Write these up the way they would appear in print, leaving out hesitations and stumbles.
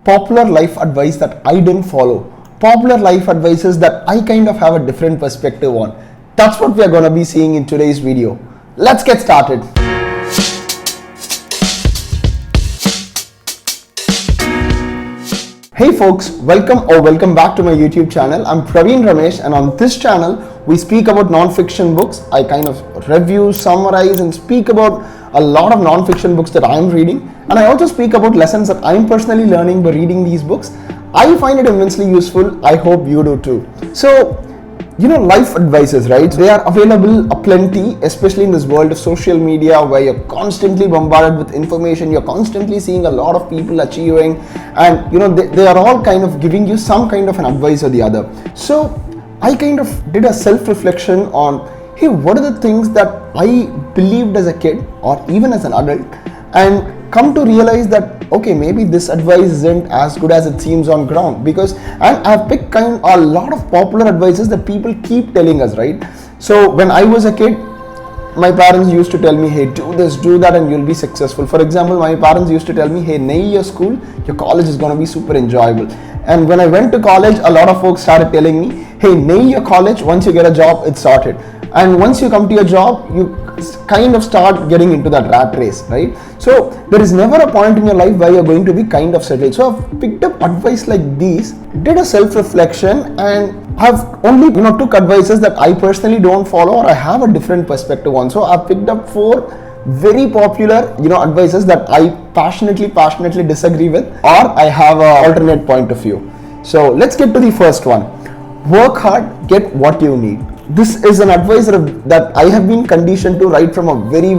popular life advice that I didn't follow, popular life advices that I kind of have a different perspective on. That's what we are going to be seeing in today's video. Let's get started. Hey folks, welcome back to my YouTube channel. I'm Praveen Ramesh, and on this channel we speak about non-fiction books. I kind of review, summarize and speak about a lot of non-fiction books that I'm reading, and I also speak about lessons that I'm personally learning by reading these books. I find it immensely useful. I hope you do too. So, life advices, right? They are available aplenty, especially in this world of social media where you're constantly bombarded with information. You're constantly seeing a lot of people achieving, and they are all kind of giving you some kind of an advice or the other. So I kind of did a self-reflection on, hey, what are the things that I believed as a kid or even as an adult, and come to realize that, okay, maybe this advice isn't as good as it seems on ground, because I've picked a lot of popular advices that people keep telling us, right? So when I was a kid, my parents used to tell me, hey, do this, do that, and you'll be successful. For example, my parents used to tell me, hey, nail your school, your college is going to be super enjoyable. And when I went to college, a lot of folks started telling me, hey, nail your college, once you get a job, it's sorted. And once you come to your job, you kind of start getting into that rat race, right? So there is never a point in your life where you're going to be kind of settled. So I've picked up advice like these, did a self-reflection, and have only took advices that I personally don't follow or I have a different perspective on. So I've picked up 4 very popular advices that I passionately disagree with, or I have an alternate point of view. So let's get to the first one. Work hard, get what you need. This is an advice that I have been conditioned to right from a very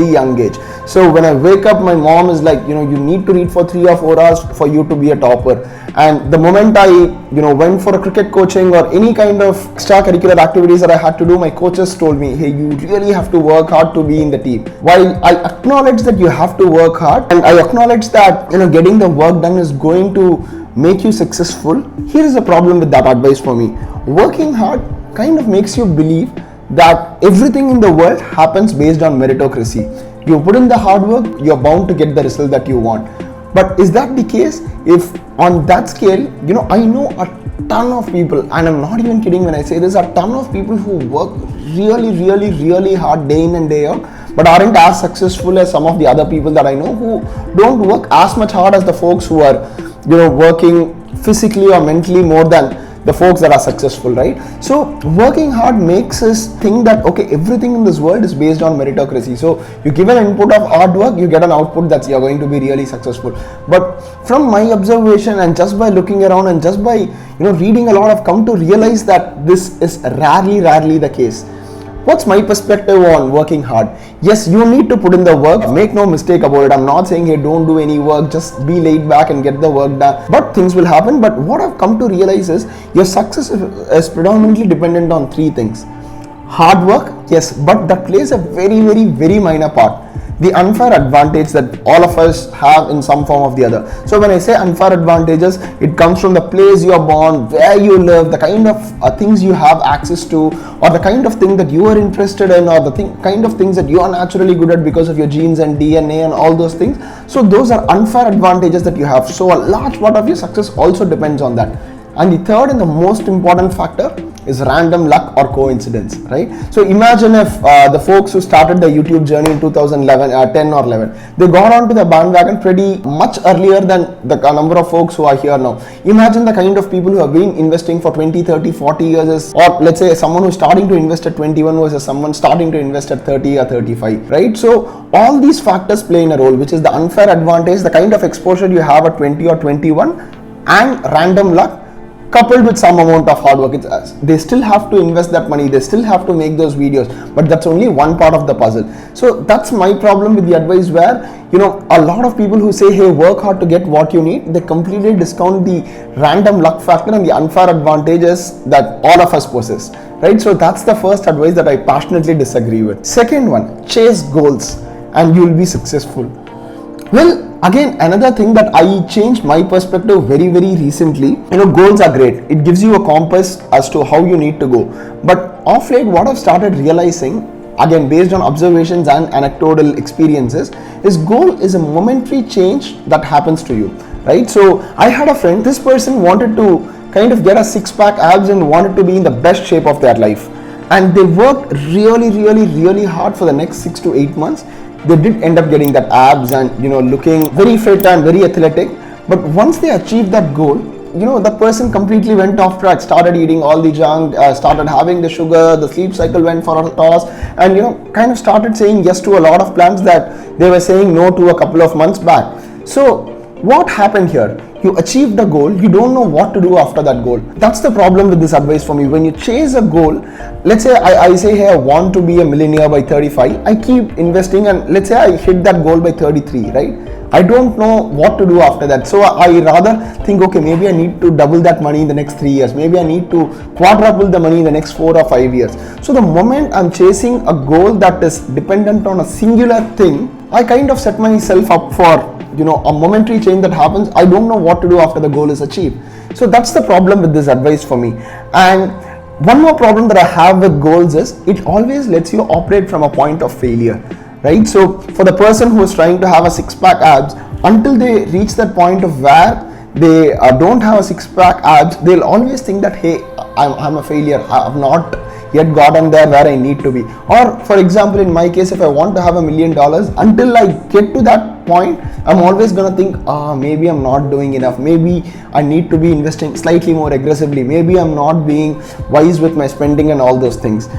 young age. So when I wake up, my mom is like, you need to read for 3 or 4 hours for you to be a topper. And the moment I went for a cricket coaching or any kind of extracurricular activities that I had to do, my coaches told me, hey, you really have to work hard to be in the team. While I acknowledge that you have to work hard, and I acknowledge that getting the work done is going to make you successful, here is a problem with that advice for me. Working hard kind of makes you believe that everything in the world happens based on meritocracy. You put in the hard work, you're bound to get the result that you want. But is that the case? If on that scale, I know a ton of people, and I'm not even kidding when I say this, a ton of people who work really hard day in and day out, but aren't as successful as some of the other people that I know who don't work as much hard as the folks who are working physically or mentally more than the folks that are successful, right? So working hard makes us think that, okay, everything in this world is based on meritocracy. So you give an input of hard work, you get an output that you're going to be really successful. But from my observation and just by looking around and just by reading a lot, I've come to realize that this is rarely the case. What's my perspective on working hard? Yes, you need to put in the work. Make no mistake about it. I'm not saying, hey, don't do any work, just be laid back and get the work done. But things will happen. But what I've come to realize is your success is predominantly dependent on 3 things. Hard work, yes, but that plays a very minor part. The unfair advantage that all of us have in some form or the other. So when I say unfair advantages, it comes from the place you are born, where you live, the kind of things you have access to, or the kind of thing that you are interested in, or the kind of things that you are naturally good at because of your genes and DNA and all those things. So those are unfair advantages that you have. So a large part of your success also depends on that. And the third and the most important factor is random luck or coincidence, right? So imagine if the folks who started the YouTube journey in 2011, 10 or 11, they got onto the bandwagon pretty much earlier than the number of folks who are here now. Imagine the kind of people who have been investing for 20, 30, 40 years, or let's say someone who's starting to invest at 21 versus someone starting to invest at 30 or 35, right? So all these factors play in a role, which is the unfair advantage, the kind of exposure you have at 20 or 21, and random luck, coupled with some amount of hard work. They still have to invest that money, they still have to make those videos, but that's only one part of the puzzle. So that's my problem with the advice, where a lot of people who say, hey, work hard to get what you need, they completely discount the random luck factor and the unfair advantages that all of us possess, right? So that's the first advice that I passionately disagree with. Second one, chase goals and you'll be successful. Well, again, another thing that I changed my perspective very recently. Goals are great. It gives you a compass as to how you need to go. But of late, what I've started realizing, again based on observations and anecdotal experiences, is goal is a momentary change that happens to you. right? So I had a friend, this person wanted to kind of get a six-pack abs and wanted to be in the best shape of their life, and they worked really hard for the next 6 to 8 months. They did end up getting that abs and looking very fit and very athletic. But once they achieved that goal, the person completely went off track, started eating all the junk, started having the sugar, the sleep cycle went for a toss, and kind of started saying yes to a lot of plans that they were saying no to a couple of months back. So what happened here? You achieved the goal, you don't know what to do after that goal. That's the problem with this advice for me. When you chase a goal, let's say I say, hey, I want to be a millionaire by 35, I keep investing, and let's say I hit that goal by 33, right? I don't know what to do after that. So I rather think, okay, maybe I need to double that money in the next 3 years. Maybe I need to quadruple the money in the next 4 or 5 years. So the moment I'm chasing a goal that is dependent on a singular thing, I kind of set myself up for a momentary change that happens. I don't know what to do after the goal is achieved. So that's the problem with this advice for me. And one more problem that I have with goals is it always lets you operate from a point of failure, right? So for the person who is trying to have a six-pack abs, until they reach that point of where they don't have a six-pack abs, they'll always think that, hey, I'm a failure, I have not yet gotten there where I need to be. Or for example, in my case, if I want to have $1 million, until I get to that point, I'm always gonna think, maybe I'm not doing enough, maybe I need to be investing slightly more aggressively, maybe I'm not being wise with my spending and all those things.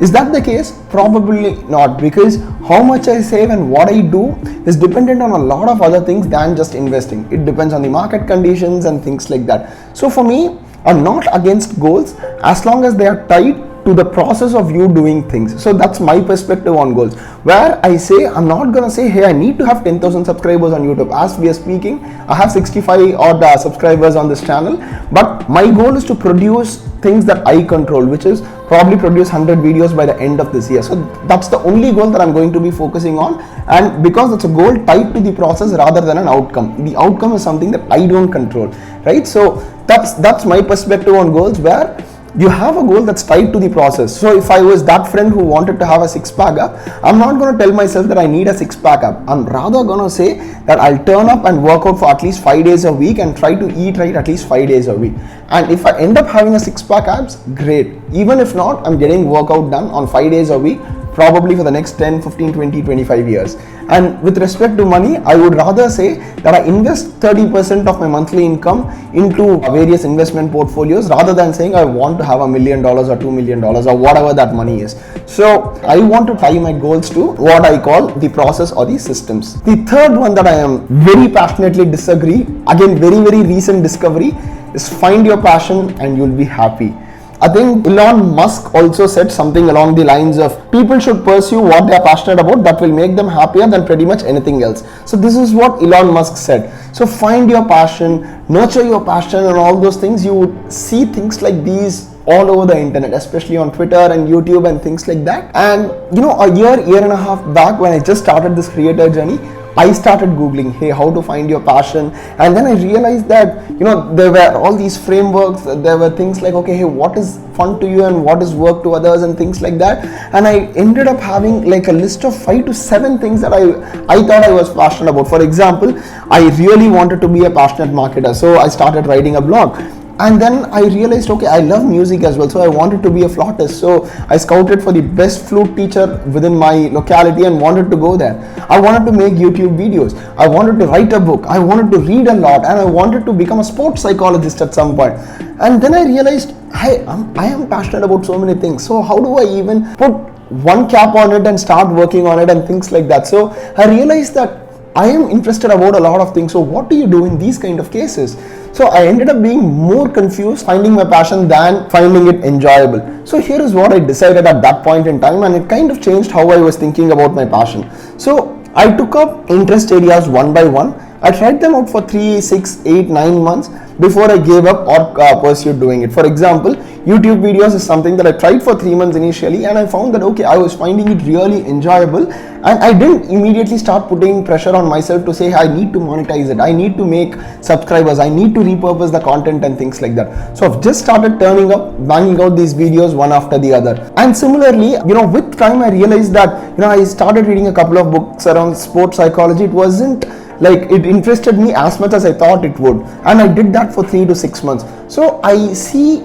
Is that the case? Probably not, because how much I save and what I do is dependent on a lot of other things than just investing. It depends on the market conditions and things like that. So for me, I'm not against goals as long as they are tied to the process of you doing things. So that's my perspective on goals, where I say I'm not gonna say, hey, I need to have 10,000 subscribers on YouTube. As we are speaking, I have 65 odd subscribers on this channel, but my goal is to produce things that I control, which is probably produce 100 videos by the end of this year. So that's the only goal that I'm going to be focusing on, and because it's a goal tied to the process rather than an outcome. The outcome is something that I don't control, right? So that's my perspective on goals, where you have a goal that's tied to the process. So if I was that friend who wanted to have a six-pack ab, I'm not going to tell myself that I need a six-pack ab. I'm rather going to say that I'll turn up and work out for at least 5 days a week and try to eat right at least 5 days a week. And if I end up having a six-pack abs, great. Even if not, I'm getting workout done on 5 days a week, probably for the next 10, 15, 20, 25 years. And with respect to money, I would rather say that I invest 30% of my monthly income into various investment portfolios rather than saying I want to have $1 million or $2 million or whatever that money is. So I want to tie my goals to what I call the process or the systems. The third one that I am very passionately disagree, again very recent discovery, is find your passion and you'll be happy. I think Elon Musk also said something along the lines of people should pursue what they are passionate about, that will make them happier than pretty much anything else. So this is what Elon Musk said. So find your passion, nurture your passion and all those things. You would see things like these all over the internet, especially on Twitter and YouTube and things like that. And a year and a half back, when I just started this creator journey, I started Googling, hey, how to find your passion. And then I realized that, there were all these frameworks, there were things like, okay, hey, what is fun to you and what is work to others and things like that. And I ended up having like a list of 5 to 7 things that I thought I was passionate about. For example, I really wanted to be a passionate marketer. So I started writing a blog. And then I realized, okay, I love music as well, so I wanted to be a flautist. So I scouted for the best flute teacher within my locality and wanted to go there. I wanted to make YouTube videos. I wanted to write a book. I wanted to read a lot, and I wanted to become a sports psychologist at some point. And then I realized, hey, I am passionate about so many things. So how do I even put one cap on it and start working on it and things like that? So I realized that I am interested about a lot of things. So what do you do in these kind of cases? So I ended up being more confused finding my passion than finding it enjoyable. So here is what I decided at that point in time, and it kind of changed how I was thinking about my passion. So I took up interest areas one by one. I tried them out for 3, 6, 8, 9 months before I gave up or pursued doing it. For example, YouTube videos is something that I tried for 3 months initially, and I found that okay, I was finding it really enjoyable, and I didn't immediately start putting pressure on myself to say I need to monetize it, I need to make subscribers, I need to repurpose the content and things like that. So I've just started turning up, banging out these videos one after the other. And similarly, with time I realized that I started reading a couple of books around sports psychology. It wasn't Like it interested me as much as I thought it would, and I did that for 3 to 6 months. So I see,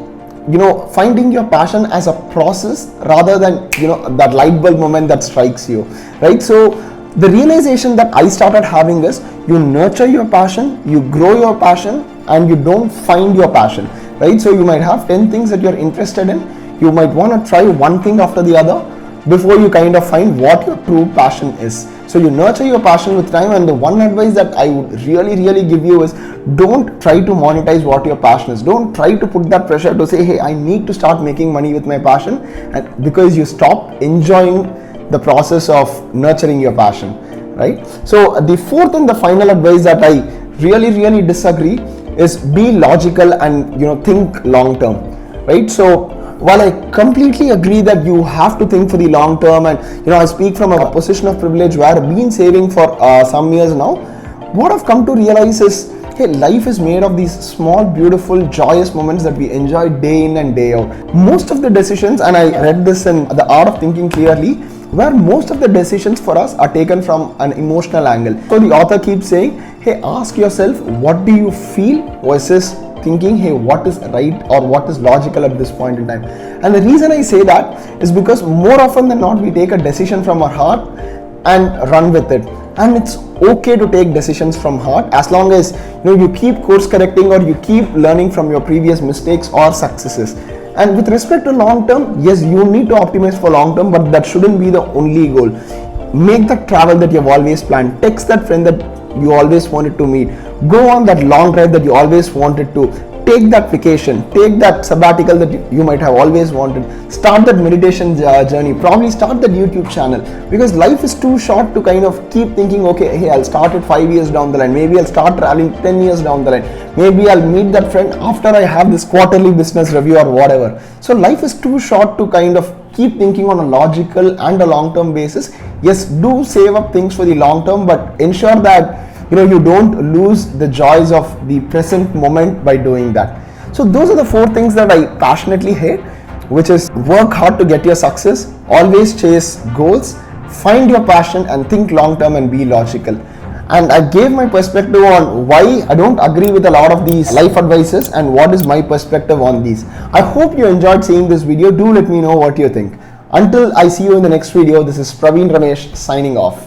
finding your passion as a process rather than that light bulb moment that strikes you, right? So the realization that I started having is, you nurture your passion, you grow your passion, and you don't find your passion, right? So you might have 10 things that you're interested in, you might want to try one thing after the other before you kind of find what your true passion is. So you nurture your passion with time, and the one advice that I would really give you is, don't try to monetize what your passion is. Don't try to put that pressure to say, hey, I need to start making money with my passion, and because you stop enjoying the process of nurturing your passion, right? So the fourth and the final advice that I really disagree is, be logical and think long term, right? So while I completely agree that you have to think for the long term, and I speak from a position of privilege where I've been saving for some years now, what I've come to realize is, hey, life is made of these small, beautiful, joyous moments that we enjoy day in and day out. Most of the decisions, and I read this in The Art of Thinking Clearly, where most of the decisions for us are taken from an emotional angle. So the author keeps saying, hey, ask yourself, what do you feel, versus thinking, hey, what is right or what is logical at this point in time. And the reason I say that is because more often than not, we take a decision from our heart and run with it. And it's okay to take decisions from heart, as long as you keep course correcting, or you keep learning from your previous mistakes or successes. And with respect to long term, yes, you need to optimize for long term, but that shouldn't be the only goal. Make that travel that you've always planned. Text that friend that you always wanted to meet. Go on that long drive that you always wanted to. Take that vacation, take that sabbatical that you might have always wanted. Start that meditation journey. Probably start that YouTube channel, because life is too short to kind of keep thinking, okay, hey, I'll start it 5 years down the line. Maybe I'll start traveling 10 years down the line. Maybe I'll meet that friend after I have this quarterly business review or whatever. So life is too short to kind of keep thinking on a logical and a long-term basis. Yes, do save up things for the long term, but ensure that you don't lose the joys of the present moment by doing that. So those are the 4 things that I passionately hate, which is, work hard to get your success, always chase goals, find your passion, and think long term and be logical. And I gave my perspective on why I don't agree with a lot of these life advices and what is my perspective on these. I hope you enjoyed seeing this video. Do let me know what you think. Until I see you in the next video, this is Praveen Ramesh signing off.